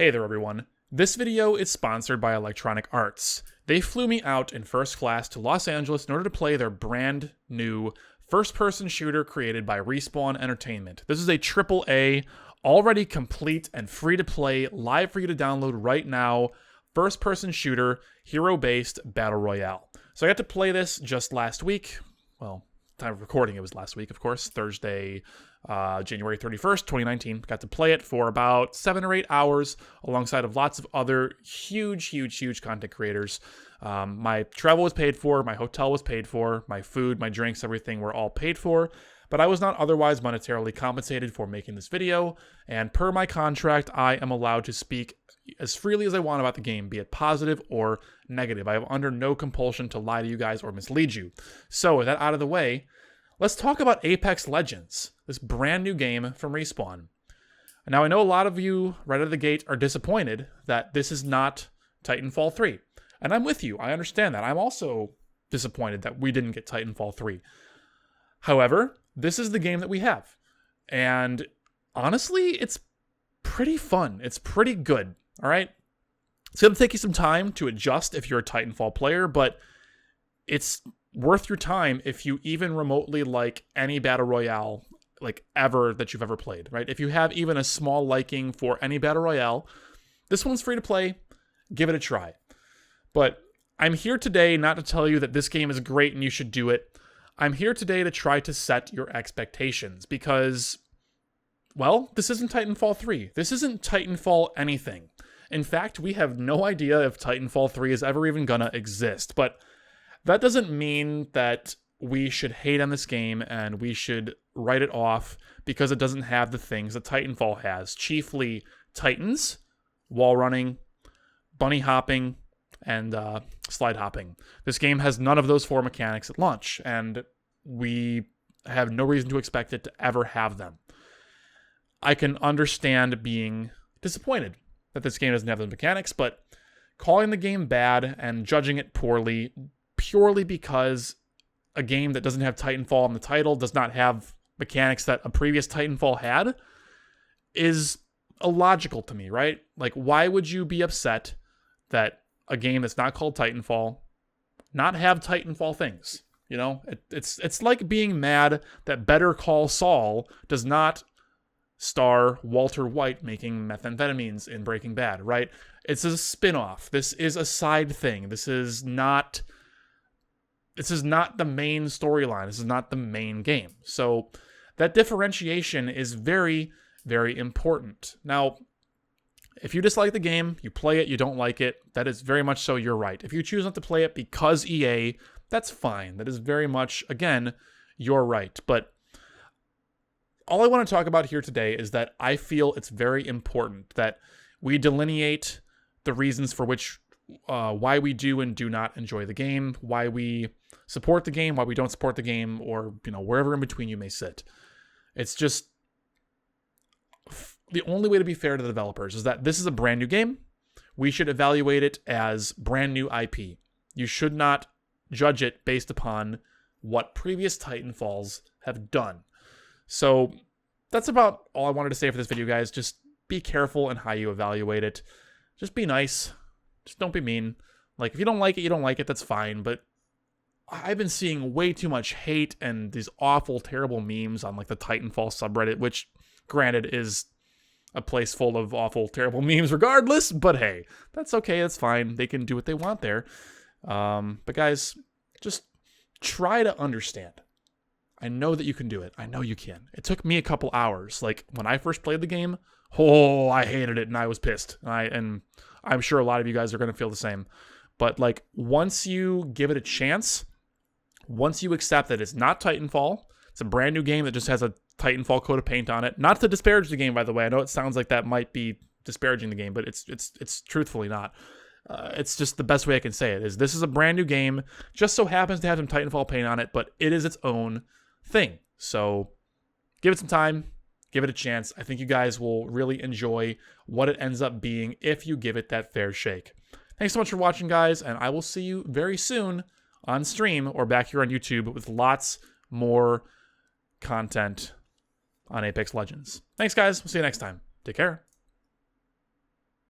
Hey there everyone. This video is sponsored by Electronic Arts. They flew me out in first class to Los Angeles in order to play their brand new first-person shooter created by Respawn Entertainment. This is a AAA, already complete and free to play, live for you to download right now, first-person shooter, hero-based battle royale. So I got to play this just last week. Well, time of recording it was last week, of course, Thursday, January 31st, 2019. Got to play it for about 7 or 8 hours alongside of lots of other huge content creators. My travel was paid for, my hotel was paid for, my food, my drinks, everything were all paid for, but I was not otherwise monetarily compensated for making this video, and per my contract, I am allowed to speak as freely as I want about the game, be it positive or negative. I am under no compulsion to lie to you guys or mislead you. So with that out of the way, let's talk about Apex Legends, this brand new game from Respawn. Now, I know a lot of you right out of the gate are disappointed that this is not Titanfall 3. And I'm with you. I understand that. I'm also disappointed that we didn't get Titanfall 3. However, this is the game that we have. And honestly, it's pretty fun. It's pretty good. All right? It's going to take you some time to adjust if you're a Titanfall player, but it's worth your time if you even remotely like any battle royale like ever that you've ever played, right? If you have even a small liking for any battle royale, this one's free to play. Give it a try. But I'm here today not to tell you that this game is great and you should do it. I'm here today to try to set your expectations because, well, this isn't Titanfall 3. This isn't Titanfall anything. In fact, we have no idea if Titanfall 3 is ever even gonna exist, but that doesn't mean that we should hate on this game and we should write it off because it doesn't have the things that Titanfall has. Chiefly Titans, wall running, bunny hopping, and slide hopping. This game has none of those 4 mechanics at launch, and we have no reason to expect it to ever have them. I can understand being disappointed that this game doesn't have those mechanics, but calling the game bad and judging it poorly purely because a game that doesn't have Titanfall in the title, does not have mechanics that a previous Titanfall had, is illogical to me, right? Like, why would you be upset that a game that's not called Titanfall not have Titanfall things? You know, it's like being mad that Better Call Saul does not star Walter White making methamphetamines in Breaking Bad, right? It's a spin-off. This is a side thing. This is not the main storyline. This is not the main game. So that differentiation is very, very important. Now, if you dislike the game, you play it, you don't like it, that is very much so your right. If you choose not to play it because EA, that's fine. That is very much, again, your right. But all I want to talk about here today is that I feel it's very important that we delineate the reasons for which why we do and do not enjoy the game, why we support the game, why we don't support the game, or, you know, wherever in between you may sit. It's just the only way to be fair to the developers is that this is a brand new game. We should evaluate it as brand new IP. You should not judge it based upon what previous Titanfalls have done. So that's about all I wanted to say for this video, guys. Just be careful in how you evaluate it. Just be nice. Just don't be mean. Like, if you don't like it, you don't like it. That's fine. But I've been seeing way too much hate and these awful, terrible memes on like the Titanfall subreddit, which, granted, is a place full of awful, terrible memes regardless. But hey, that's okay. That's fine. They can do what they want there. But guys, just try to understand. I know that you can do it. I know you can. It took me a couple hours. Like, when I first played the game, I hated it and I was pissed. And I'm sure a lot of you guys are going to feel the same. But like, once you give it a chance, once you accept that it's not Titanfall, it's a brand new game that just has a Titanfall coat of paint on it. Not to disparage the game, by the way. I know it sounds like that might be disparaging the game, but it's truthfully not. It's just the best way I can say it is this is a brand new game. Just so happens to have some Titanfall paint on it, but it is its own thing. So give it some time. Give it a chance. I think you guys will really enjoy what it ends up being if you give it that fair shake. Thanks so much for watching, guys, and I will see you very soon on stream or back here on YouTube with lots more content on Apex Legends. Thanks, guys. We'll see you next time. Take care.